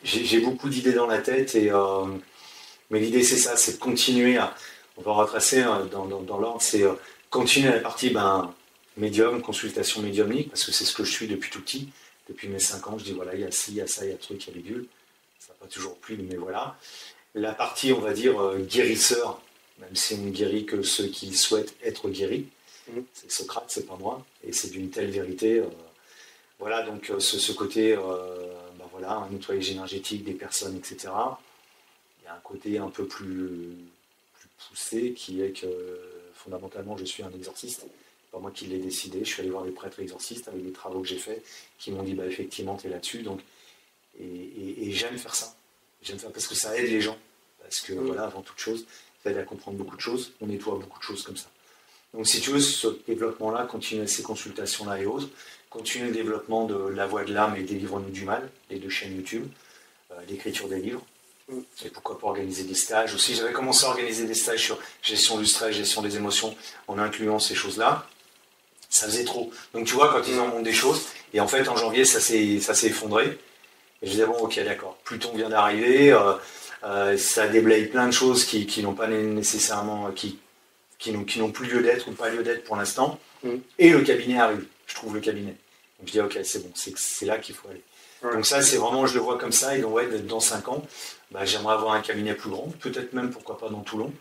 j'ai beaucoup d'idées dans la tête. Mais l'idée, c'est ça. C'est de continuer à... On va retracer dans l'ordre. C'est continuer la partie médium, consultation médiumnique. Parce que c'est ce que je suis depuis tout petit. Depuis mes 5 ans, je dis, voilà, il y a ci, il y a ça, il y a le truc, il y a les bulles. Ça n'a pas toujours plu, mais voilà. La partie, on va dire, guérisseur, même si on ne guérit que ceux qui souhaitent être guéris. C'est Socrate, c'est pas moi, et c'est d'une telle vérité. Voilà, donc ce côté, voilà, un nettoyage énergétique des personnes, etc. Il y a un côté un peu plus poussé qui est que fondamentalement je suis un exorciste. C'est pas moi qui l'ai décidé, je suis allé voir des prêtres exorcistes avec des travaux que j'ai faits qui m'ont dit effectivement tu es là-dessus. Donc, et j'aime faire ça. J'aime faire parce que ça aide les gens. Parce que voilà, avant toute chose, ça aide à comprendre beaucoup de choses, on nettoie beaucoup de choses comme ça. Donc si tu veux, ce développement-là, continuer ces consultations-là et autres, continuer le développement de la voix de l'âme et Délivre-nous du mal, les 2 chaînes YouTube, l'écriture des livres, et pourquoi pas organiser des stages aussi. J'avais commencé à organiser des stages sur gestion du stress, gestion des émotions, en incluant ces choses-là. Ça faisait trop. Donc tu vois, quand ils en montrent des choses, et en fait en janvier, ça s'est effondré, et je disais, bon ok d'accord, Pluton vient d'arriver, ça déblaye plein de choses qui n'ont pas nécessairement, qui n'ont plus lieu d'être ou pas lieu d'être pour l'instant. Et le cabinet arrive. Je trouve le cabinet. Donc je dis ok, c'est bon, c'est là qu'il faut aller. Donc ça, c'est vraiment, je le vois comme ça. Et donc ouais, dans 5 ans, j'aimerais avoir un cabinet plus grand, peut-être même pourquoi pas dans Toulon,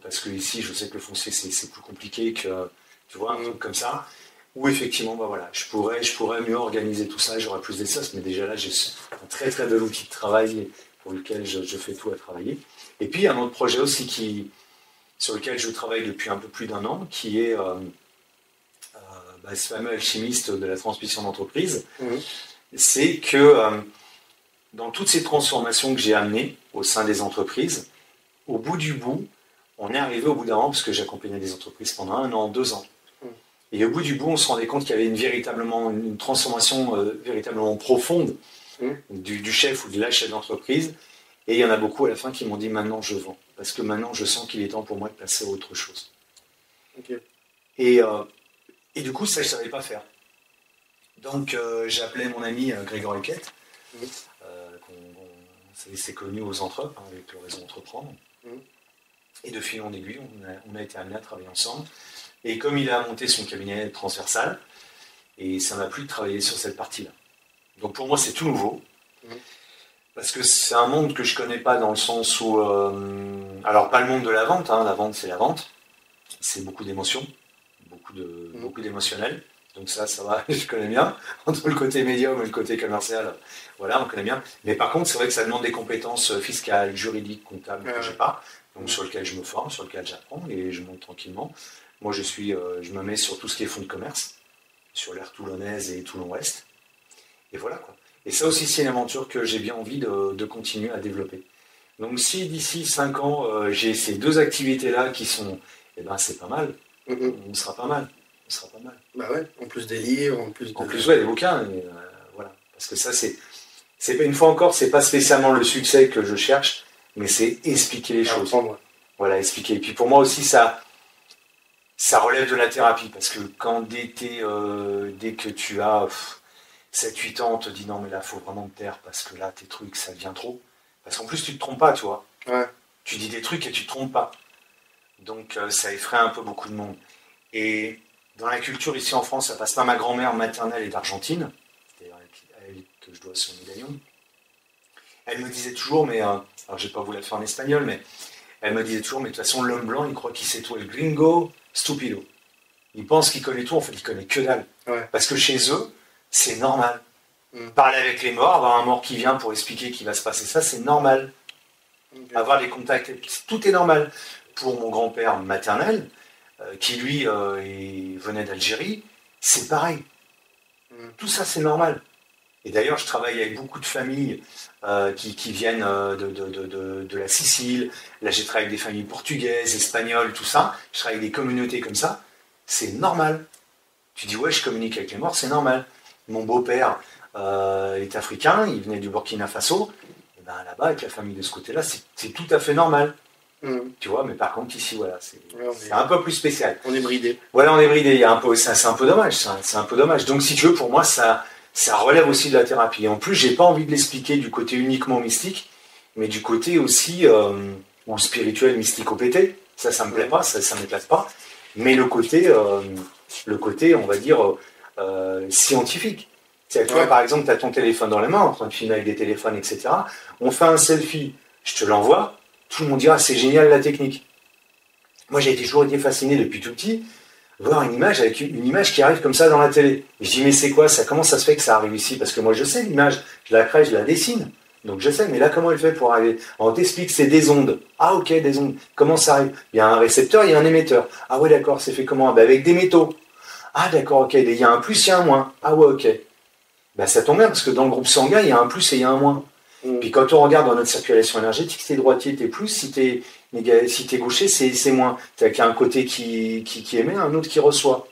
parce que ici, je sais que le foncier c'est plus compliqué que, tu vois, un truc comme ça. Où effectivement, voilà, je pourrais mieux organiser tout ça. J'aurais plus d'espace, mais déjà là, j'ai un très très bel outil de travail pour lequel je fais tout à travailler. Et puis, il y a un autre projet aussi sur lequel je travaille depuis un peu plus d'1 an, qui est ce fameux alchimiste de la transmission d'entreprise. C'est que dans toutes ces transformations que j'ai amenées au sein des entreprises, au bout du bout, on est arrivé au bout d'un an, parce que j'accompagnais des entreprises pendant 1 an, 2 ans. Et au bout du bout, on se rendait compte qu'il y avait une transformation véritablement profonde du chef ou de la chef d'entreprise. Et il y en a beaucoup à la fin qui m'ont dit maintenant je vends. Parce que maintenant je sens qu'il est temps pour moi de passer à autre chose. Et du coup, ça je ne savais pas faire. Donc j'ai appelé mon ami Grégory Quette, qu'on s'est connu aux Entrep, avec le réseau Entreprendre. Et de fil en aiguille, on a été amenés à travailler ensemble. Et comme il a monté son cabinet transversal, et ça m'a plu de travailler sur cette partie-là. Donc pour moi, c'est tout nouveau. Parce que c'est un monde que je ne connais pas dans le sens où... alors pas le monde de la vente, la vente c'est la vente. C'est beaucoup d'émotions, beaucoup d'émotionnel. Donc ça va, je connais bien. Entre le côté médium et le côté commercial, voilà, on connaît bien. Mais par contre, c'est vrai que ça demande des compétences fiscales, juridiques, comptables que je n'ai pas. Donc sur lesquelles je me forme, sur lesquelles j'apprends et je monte tranquillement. Moi, je me mets sur tout ce qui est fonds de commerce, sur l'aire toulonnaise et Toulon-Ouest. Et voilà quoi. Et ça aussi, c'est une aventure que j'ai bien envie de continuer à développer. Donc si d'ici 5 ans, j'ai ces 2 activités-là qui sont, eh ben c'est pas mal. On sera pas mal. On sera pas mal. Bah ouais, en plus des livres, en plus de... En plus, ouais, des bouquins, voilà. Parce que ça, c'est une fois encore, c'est pas spécialement le succès que je cherche, mais c'est expliquer les choses. Apprendre. Voilà, expliquer. Et puis pour moi aussi, ça relève de la thérapie, parce que dès que tu as 7-8 ans, on te dit non, mais là, il faut vraiment te taire, parce que là, tes trucs, ça devient trop. Parce qu'en plus, tu te trompes pas, tu vois. Ouais. Tu dis des trucs et tu te trompes pas. Donc, ça effraie un peu beaucoup de monde. Et dans la culture, ici en France, ça passe pas. Ma grand-mère maternelle est d'Argentine, c'est à elle que je dois ce médaillon. Elle me disait toujours, mais, alors je vais pas vous la faire en espagnol, mais elle me disait toujours, mais de toute façon, l'homme blanc, il croit qu'il sait tout. El gringo, stupido. Il pense qu'il connaît tout, en fait, il connaît que dalle. Ouais. Parce que chez eux, c'est normal. Parler avec les morts, avoir un mort qui vient pour expliquer qu'il va se passer ça, c'est normal. Okay. Avoir des contacts, tout est normal. Pour mon grand-père maternel, qui lui venait d'Algérie, c'est pareil. Tout ça, c'est normal. Et d'ailleurs, je travaille avec beaucoup de familles qui viennent de la Sicile. Là, j'ai travaillé avec des familles portugaises, espagnoles, tout ça. Je travaille avec des communautés comme ça. C'est normal. Tu dis, ouais, je communique avec les morts, c'est normal. Mon beau-père est africain, il venait du Burkina Faso. Et ben, là-bas, avec la famille de ce côté-là, c'est tout à fait normal. Tu vois, mais par contre, ici, voilà, c'est un peu plus spécial. On est bridé. Voilà, on est bridé. C'est un peu dommage. C'est un peu dommage. Donc, si tu veux, pour moi, ça relève aussi de la thérapie. Et en plus, j'ai pas envie de l'expliquer du côté uniquement mystique, mais du côté aussi ou spirituel, mystico-pété. Ça me plaît pas, ça m'éclate pas. Mais le côté, on va dire, scientifique. Tu vois, par exemple, tu as ton téléphone dans la main, en train de filmer avec des téléphones, etc. On fait un selfie, je te l'envoie, tout le monde dira c'est génial la technique. Moi, j'ai toujours été fasciné depuis tout petit, voir une image qui arrive comme ça dans la télé. Et je dis mais c'est quoi ça? Comment ça se fait que ça arrive ici? Parce que moi je sais l'image, je la crée, je la dessine. Donc je sais, mais là comment elle fait pour arriver? On t'explique c'est des ondes. Ah ok, des ondes. Comment ça arrive? Il y a un récepteur, il y a un émetteur. Ah ouais d'accord, c'est fait comment? Ben, avec des métaux. Ah d'accord, ok, il y a un plus, il y a un moins. Ah ouais ok. Ben, ça tombe bien parce que dans le groupe sanguin, il y a un plus et il y a un moins. Puis quand on regarde dans notre circulation énergétique, si t'es droitier, t'es plus, si t'es gaucher, c'est moins. T'as qu'un côté qui émet, un autre qui reçoit.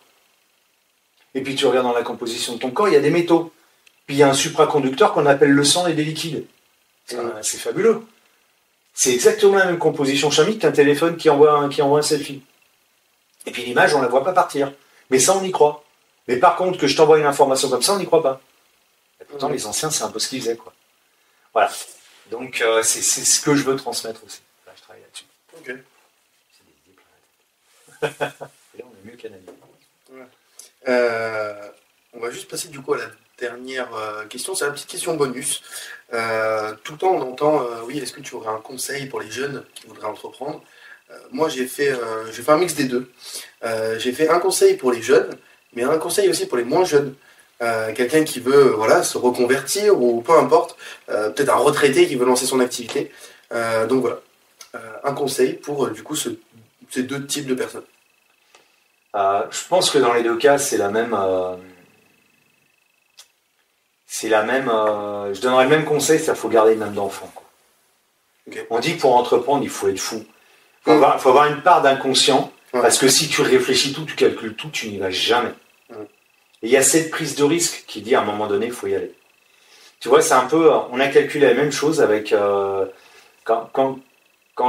Et puis tu regardes dans la composition de ton corps, il y a des métaux. Puis il y a un supraconducteur qu'on appelle le sang et des liquides. C'est fabuleux. C'est exactement la même composition chimique qu'un téléphone qui envoie un selfie. Et puis l'image, on la voit pas partir. Mais ça, on y croit. Mais par contre, que je t'envoie une information comme ça, on n'y croit pas. Et pourtant, les anciens, c'est un peu ce qu'ils faisaient, quoi. Voilà. Donc, c'est ce que je veux transmettre aussi. Là, je travaille là-dessus. Ok. C'est des idées plein la tête. Et là, on est mieux canalisé. Ouais. On va juste passer du coup à la dernière question. C'est la petite question bonus. Tout le temps, on entend oui, est-ce que tu aurais un conseil pour les jeunes qui voudraient entreprendre? Moi, j'ai fait un mix des deux. J'ai fait un conseil pour les jeunes, mais un conseil aussi pour les moins jeunes. Quelqu'un qui veut se reconvertir ou peu importe, peut-être un retraité qui veut lancer son activité. Donc voilà, un conseil pour du coup ces deux types de personnes. Je pense que dans les deux cas, c'est la même. Je donnerais le même conseil, c'est qu'il faut garder une âme d'enfant. Okay. On dit que pour entreprendre, il faut être fou. Il faut avoir une part d'inconscient, parce que si tu réfléchis tout, tu calcules tout, tu n'y vas jamais. Et il y a cette prise de risque qui dit à un moment donné, il faut y aller. Tu vois, c'est un peu, on a calculé la même chose avec quand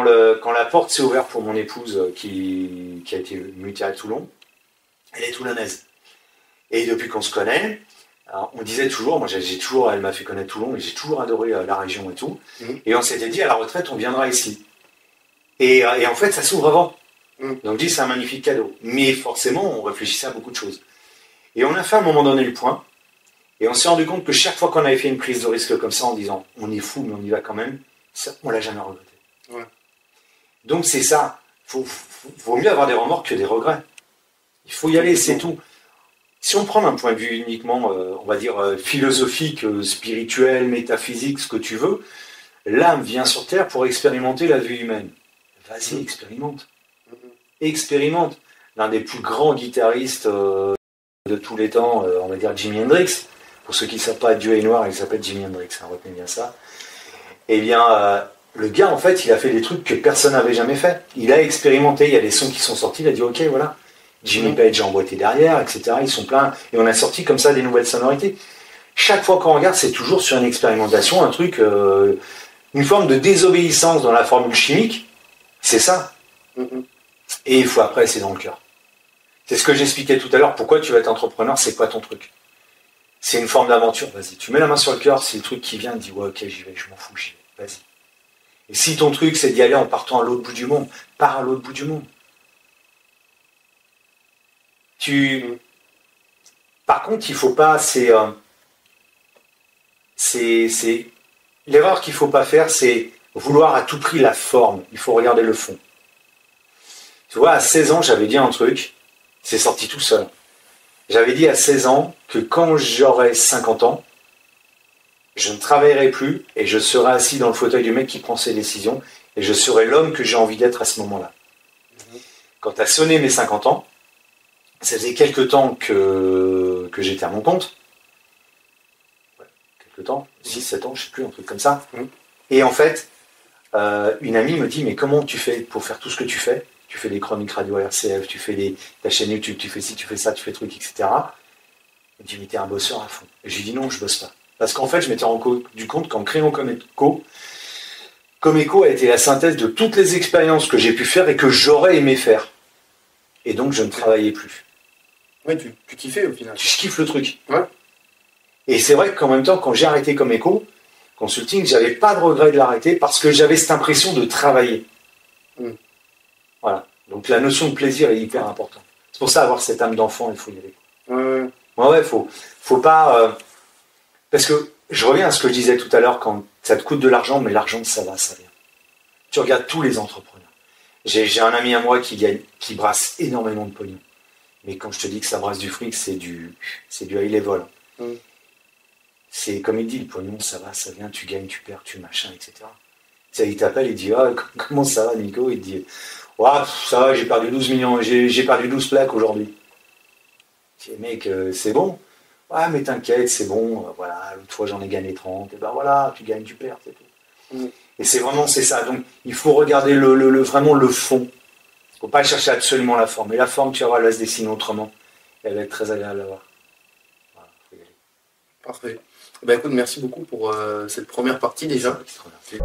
la porte s'est ouverte pour mon épouse qui a été mutée à Toulon. Elle est toulonnaise. Et depuis qu'on se connaît, on disait toujours, moi elle m'a fait connaître Toulon et j'ai toujours adoré la région et tout. Et on s'était dit à la retraite, on viendra ici. Et en fait, ça s'ouvre avant. Donc je dis, c'est un magnifique cadeau. Mais forcément, on réfléchissait à beaucoup de choses. Et on a fait à un moment donné le point, et on s'est rendu compte que chaque fois qu'on avait fait une prise de risque comme ça, en disant on est fou, mais on y va quand même, ça, on l'a jamais regretté. Ouais. Donc c'est ça, vaut mieux avoir des remords que des regrets. Il faut y aller, c'est tout. Si on prend d'un point de vue uniquement, on va dire, philosophique, spirituel, métaphysique, ce que tu veux, l'âme vient sur Terre pour expérimenter la vie humaine. Vas-y, expérimente. Expérimente. L'un des plus grands guitaristes de tous les temps, on va dire Jimi Hendrix. Pour ceux qui ne savent pas, Dieu est noir, il s'appelle Jimi Hendrix, hein, retenez bien ça. Eh bien, le gars, en fait, il a fait des trucs que personne n'avait jamais fait. Il a expérimenté, il y a des sons qui sont sortis, il a dit ok, voilà. Jimmy Page a emboîté derrière, etc. Ils sont pleins. Et on a sorti comme ça des nouvelles sonorités. Chaque fois qu'on regarde, c'est toujours sur une expérimentation, un truc, une forme de désobéissance dans la formule chimique. C'est ça. Et il faut après, c'est dans le cœur. C'est ce que j'expliquais tout à l'heure. Pourquoi tu vas être entrepreneur, c'est quoi ton truc? C'est une forme d'aventure, vas-y. Tu mets la main sur le cœur, c'est le truc qui vient, dis ouais, ok, j'y vais, je m'en fous, j'y vais, vas-y. Et si ton truc, c'est d'y aller en partant à l'autre bout du monde, pars à l'autre bout du monde. Par contre, il faut pas, l'erreur qu'il faut pas faire, c'est vouloir à tout prix la forme. Il faut regarder le fond. Tu vois, à 16 ans, j'avais dit un truc, c'est sorti tout seul. J'avais dit à 16 ans que quand j'aurai 50 ans, je ne travaillerai plus et je serai assis dans le fauteuil du mec qui prend ses décisions et je serai l'homme que j'ai envie d'être à ce moment-là. Quand a sonné mes 50 ans, ça faisait quelques temps que j'étais à mon compte. Ouais, quelques temps, 6-7 ans, je ne sais plus, un truc comme ça. Et en fait, une amie me dit, mais comment tu fais pour faire tout ce que tu fais? Tu fais des chroniques radio RCF, tu fais ta chaîne YouTube, tu fais ci, tu fais ça, tu fais truc, etc. Elle me dit, mais t'es un bosseur à fond. Et j'ai dit non, je bosse pas. Parce qu'en fait, je m'étais rendu compte qu'en créant Comeco a été la synthèse de toutes les expériences que j'ai pu faire et que j'aurais aimé faire. Et donc, je ne travaillais plus. Ouais, tu kiffais au final. Je kiffe le truc. Ouais. Et c'est vrai qu'en même temps, quand j'ai arrêté Comeco Consulting, j'avais pas de regret de l'arrêter parce que j'avais cette impression de travailler. Voilà. Donc la notion de plaisir est hyper importante. C'est pour ça, avoir cette âme d'enfant, il faut y aller. Ouais, faut pas... Parce que je reviens à ce que je disais tout à l'heure, quand ça te coûte de l'argent, mais l'argent, ça va, ça vient. Tu regardes tous les entrepreneurs. J'ai un ami à moi qui brasse énormément de pognon. Mais quand je te dis que ça brasse du fric, c'est du high level. C'est comme il dit, le pognon, ça va, ça vient, tu gagnes, tu perds, tu machin, etc. Tu sais, il t'appelle, il dit, ah, comment ça va, Nico? Il te dit, ouais, ça va, j'ai perdu 12 millions, j'ai perdu 12 plaques aujourd'hui. Je dis, mec, c'est bon. Ouais, mais t'inquiète, c'est bon, voilà, l'autre fois j'en ai gagné 30, et ben voilà, tu gagnes, tu perds, c'est tout. Et c'est ça. Donc, il faut regarder vraiment le fond. Il ne faut pas chercher absolument la forme. Et la forme, tu vas voir, elle va se dessiner autrement. Et elle va être très agréable à voir. Voilà, faut y aller. Parfait. Ben écoute, merci beaucoup pour cette première partie déjà. C'est